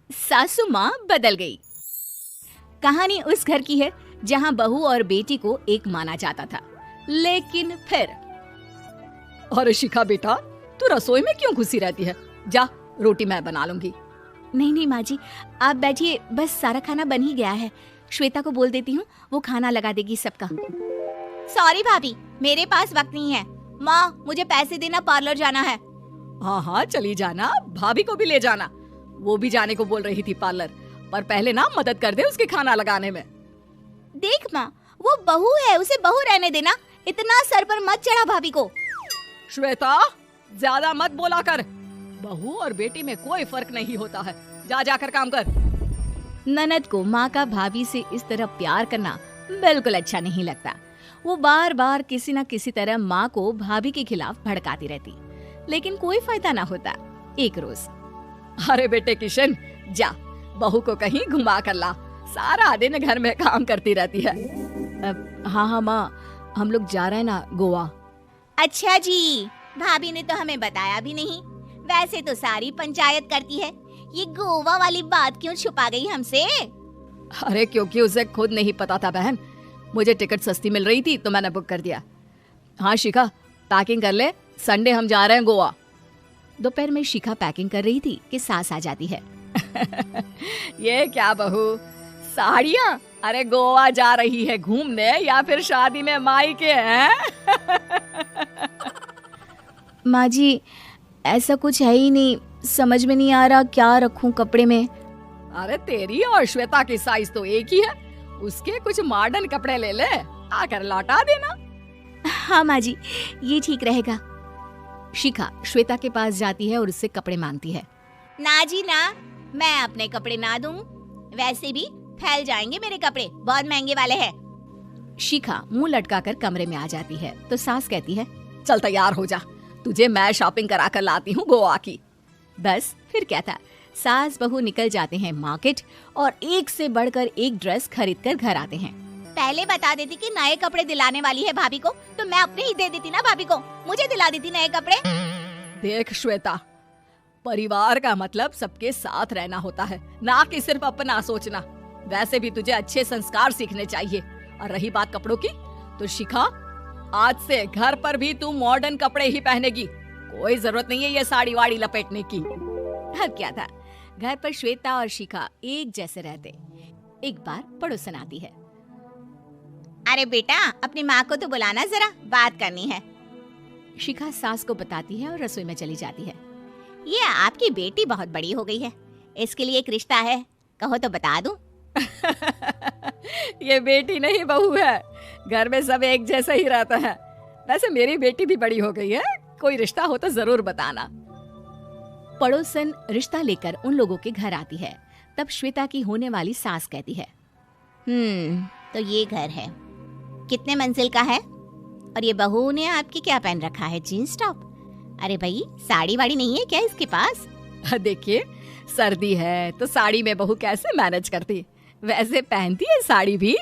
सासू माँ बदल गई। कहानी उस घर की है जहाँ बहू और बेटी को एक माना जाता था, लेकिन फिर अरे शिखा बेटा, तू रसोई में क्यों घुसी रहती है? जा, रोटी मैं बना लूंगी। नहीं माँ जी, आप बैठिए, बस सारा खाना बन ही गया है। श्वेता को बोल देती हूँ, वो खाना लगा देगी सबका। सॉरी भाभी, मेरे पास वक्त नहीं है। माँ, मुझे पैसे देना, पार्लर जाना है। हाँ हाँ चली जाना, भाभी को भी ले जाना। वो भी जाने को बोल रही थी पार्लर, पर पहले ना मदद कर दे उसके खाना लगाने में। देख माँ, वो बहू है, उसे बहू रहने देना, इतना सर पर मत चढ़ा भाभी को। श्वेता, ज्यादा मत बोला कर। बहू और बेटी में कोई फर्क नहीं होता है। जा जाकर काम कर। ननद को माँ का भाभी से इस तरह प्यार करना बिल्कुल अच्छा नहीं लगता। वो बार बार किसी न किसी तरह माँ को भाभी के खिलाफ भड़काती रहती, लेकिन कोई फायदा ना होता। एक रोज, अरे बेटे किशन, जा बहू को कहीं घुमा कर ला, सारा दिन घर में काम करती रहती है। हाँ माँ, हम लोग जा रहे हैं ना गोवा। अच्छा जी, भाभी ने तो हमें बताया भी नहीं। वैसे तो सारी पंचायत करती है, ये गोवा वाली बात क्यों छुपा गई हमसे? अरे क्योंकि उसे खुद नहीं पता था बहन। मुझे टिकट सस्ती मिल रही थी तो मैंने बुक कर दिया। हाँ शिखा, पैकिंग कर ले, संडे हम जा रहे हैं गोवा। दोपहर में शिखा पैकिंग कर रही थी कि सास आ जाती है। ये क्या बहू, साड़ियाँ? अरे गोवा जा रही है घूमने या फिर शादी में मायके हैं? माँ जी, ऐसा कुछ है ही नहीं, समझ में नहीं आ रहा क्या रखूं कपड़े में। अरे तेरी और श्वेता की साइज तो एक ही है, उसके कुछ मॉडर्न कपड़े ले ले, आकर लौटा देना। हाँ माँ जी, ये ठीक रहेगा। शिखा श्वेता के पास जाती है और उससे कपड़े मांगती है। ना जी ना, मैं अपने कपड़े ना दूं, वैसे भी फैल जाएंगे मेरे कपड़े, बहुत महंगे वाले हैं। शिखा मुंह लटकाकर कमरे में आ जाती है तो सास कहती है, चल तैयार हो जा, तुझे मैं शॉपिंग करा कर लाती हूँ गोवा की। बस फिर क्या था, सास बहू निकल जाते हैं मार्केट और एक से बढ़कर एक ड्रेस खरीद कर घर आते हैं। पहले बता देती कि नए कपड़े दिलाने वाली है भाभी को, तो मैं अपने ही दे देती ना भाभी को, मुझे दिला देती नए कपड़े। देख श्वेता, परिवार का मतलब सबके साथ रहना होता है, ना कि सिर्फ अपना सोचना। वैसे भी तुझे अच्छे संस्कार सीखने चाहिए। और रही बात कपड़ों की, तो शिखा, आज से घर पर भी तू मॉडर्न कपड़े ही पहनेगी। कोई जरूरत नहीं है ये साड़ी वाड़ी लपेटने की। अब क्या था, घर पर श्वेता और शिखा एक जैसे रहते। एक बार पड़ोसन आती है। अरे बेटा, अपनी माँ को तो बुलाना, जरा बात करनी है। शिखा सास को बताती है और रसोई में चली जाती है। ये आपकी बेटी बहुत बड़ी हो गई है, इसके लिए एक रिश्ता है, कहो तो बता दूं। ये बेटी नहीं बहू है, घर में सब एक जैसा ही रहता है। वैसे मेरी बेटी भी बड़ी हो गई है, कोई रिश्ता हो तो जरूर बताना। पड़ोसन रिश्ता लेकर उन लोगों के घर आती है। तब श्वेता की होने वाली सास कहती है, तो ये घर है, कितने मंजिल का है? और ये बहू ने आपकी क्या पहन रखा है, जीन्स टॉप? अरे भाई, साड़ी वाड़ी नहीं है क्या इसके पास? देखिए, सर्दी है तो साड़ी में बहू कैसे मैनेज करती, वैसे पहनती है साड़ी भी।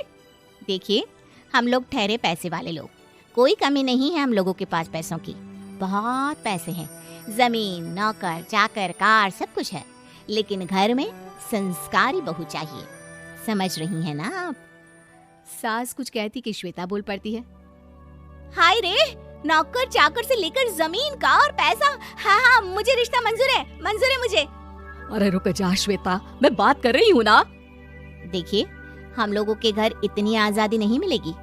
देखिए, हम लोग ठहरे पैसे वाले लोग, कोई कमी नहीं है हम लोगों के पास पैसों की, बहुत पैसे हैं, जमीन, नौकर चाकर, कार, सब कुछ है, लेकिन घर में संस्कारी बहू चाहिए, समझ रही हैं ना आप? सास कुछ कहती कि श्वेता बोल पड़ती है, हाय रे, नौकर चाकर से लेकर जमीन, कार, पैसा, हाँ, मुझे रिश्ता मंजूर है मुझे। अरे रुक जा श्वेता, मैं बात कर रही हूँ ना। देखिए, हम लोगों के घर इतनी आजादी नहीं मिलेगी।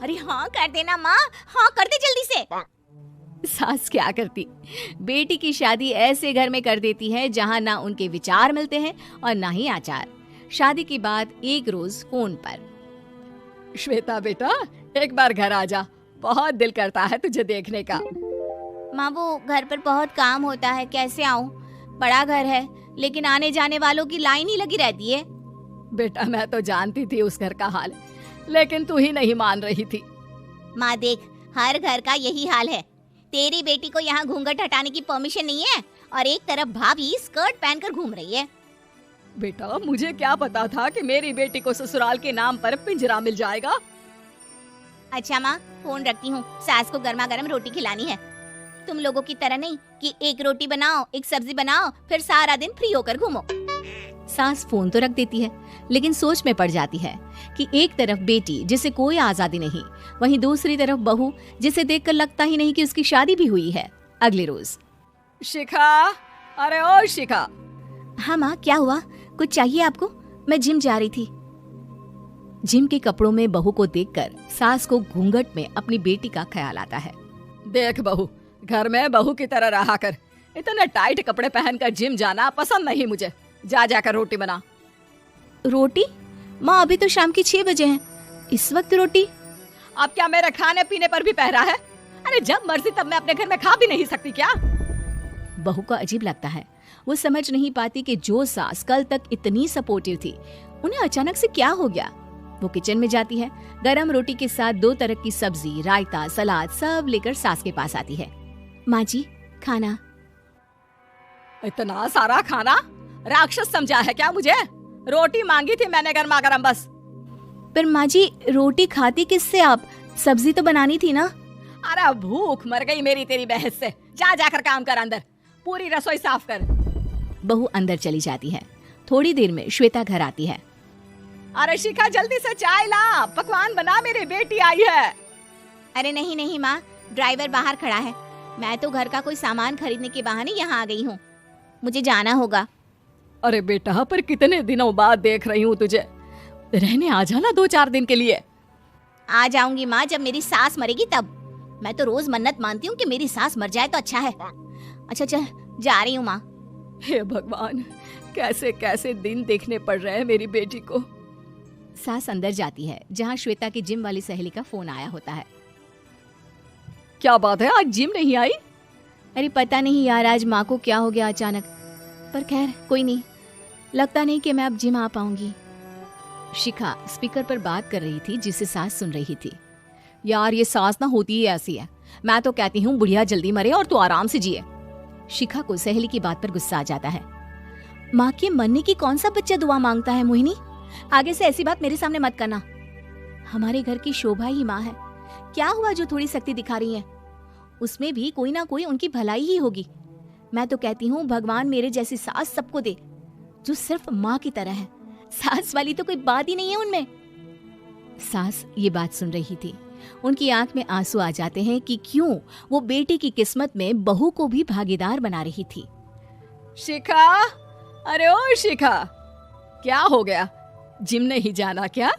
अरे हाँ कर देना माँ, हाँ कर दे जल्दी से। सास क्या करती, बेटी की शादी ऐसे घर में कर देती है जहाँ ना उनके विचार मिलते हैं और ना ही आचार। शादी के बाद एक रोज फोन पर, श्वेता बेटा, एक बार घर आ जा, बहुत दिल करता है तुझे देखने का। माँ, वो घर पर बहुत काम होता है, कैसे आऊँ? बड़ा घर है, लेकिन आने जाने वालों की लाइन ही लगी रहती है। बेटा, मैं तो जानती थी उस घर का हाल, लेकिन तू ही नहीं मान रही थी। माँ देख, हर घर का यही हाल है। तेरी बेटी को यहाँ घूंघट हटाने की परमिशन नहीं है और एक तरफ भाभी स्कर्ट पहनकर घूम रही है। बेटा, मुझे क्या पता था कि मेरी बेटी को ससुराल के नाम पर पिंजरा मिल जाएगा। अच्छा माँ, फोन रखती हूँ, सास को गर्मा गर्म रोटी खिलानी है। तुम लोगों की तरह नहीं कि एक रोटी बनाओ, एक सब्जी बनाओ, फिर सारा दिन फ्री होकर घूमो। सास फोन तो रख देती है, लेकिन सोच में पड़ जाती है कि एक तरफ बेटी जिसे कोई आजादी नहीं, वहीं दूसरी तरफ बहू जिसे देखकर लगता ही नहीं कि उसकी शादी भी हुई है। अगले रोज। शिखा, अरे ओ शिखा। हाँ माँ, क्या हुआ? कुछ चाहिए आपको? मैं जिम जा रही थी। जिम के कपड़ों में बहू को देखकर सास को घूंघट में अपनी बेटी का ख्याल आता है। देख बहू, घर में बहू की तरह रहा कर। इतने टाइट कपड़े पहनकर जिम जाना पसंद नहीं मुझे। जा जाकर रोटी बना। रोटी? माँ, अभी तो शाम की 6 बजे हैं, इस वक्त रोटी? अब क्या मेरे खाने पीने पर भी पहरा है? अरे जब मर्जी तब मैं अपने घर में खा भी नहीं सकती क्या? बहू को अजीब लगता है। वो समझ नहीं पाती कि जो सास कल तक इतनी सपोर्टिव थी, उन्हें अचानक से क्या हो गया। वो किचन में जाती है, गरम रोटी के साथ 2 तरह की सब्जी, रायता, सलाद सब लेकर सास के पास आती है। माँ जी, खाना। इतना सारा खाना? राक्षस समझा है क्या मुझे? रोटी मांगी थी मैंने गर्मा गर्म बस। पर माँ जी, रोटी खाती किससे आप? सब्जी तो बनानी थी ना। अरे भूख मर गई मेरी तेरी बहस से। जा जाकर काम कर, अंदर पूरी रसोई साफ कर। बहू अंदर चली जाती है। थोड़ी देर में श्वेता घर आती है। अरे शिखा, जल्दी से चाय ला, पकवान बना, मेरी बेटी आई है। अरे नहीं नहीं माँ, ड्राइवर बाहर खड़ा है। मैं तो घर का कोई सामान खरीदने के बहाने यहाँ आ गई हूँ। मुझे जाना होगा। अरे बेटा, पर कितने दिनों बाद देख रही हूँ तुझे। रहने आ जाना 2-4 दिन के लिए। आ जाऊंगी माँ, जब मेरी सास मरेगी तब। मैं तो रोज मन्नत मानती हूँ कि मेरी सास मर जाए तो अच्छा है। अच्छा चल, जा रही हूँ माँ। हे भगवान, कैसे कैसे दिन देखने पड़ रहे हैं मेरी बेटी को। सास अंदर जाती है, जहाँ श्वेता की जिम वाली सहेली का फोन आया होता है। क्या बात है, आज जिम नहीं आई? अरे पता नहीं यार, आज माँ को क्या हो गया अचानक। पर खैर कोई नहीं, लगता नहीं कि मैं अब जिम आ पाऊंगी। शिखा स्पीकर पर बात कर रही थी, जिसे सास सुन रही थी। यार ये सास ना होती ही ऐसी है। मैं तो कहती हूँ बुढ़िया जल्दी मरे और तू आराम से जिए। शिखा को सहेली की बात पर गुस्सा आ जाता है। माँ के मरने की कौन सा बच्चा दुआ मांगता है मोहिनी? आगे से ऐसी बात मेरे सामने मत करना। हमारे घर की शोभा ही माँ है। क्या हुआ जो थोड़ी शक्ति दिखा रही है? उसमें भी कोई ना कोई उनकी भलाई ही होगी। मैं तो कहती हूँ भगवान मेरे जैसी सास सबको दे, जो सिर्फ माँ की तरह है। सास वाली तो कोई बात ही नहीं है उनमें। सास ये बात सुन रही थी। उनकी आंख में आंसू आ जाते हैं कि क्यों वो बेटी की किस्मत में बहू को भी भागीदार बना रही थी। शिखा, अरे ओ शिखा, क्या हो गया? जिम नहीं जाना क्या?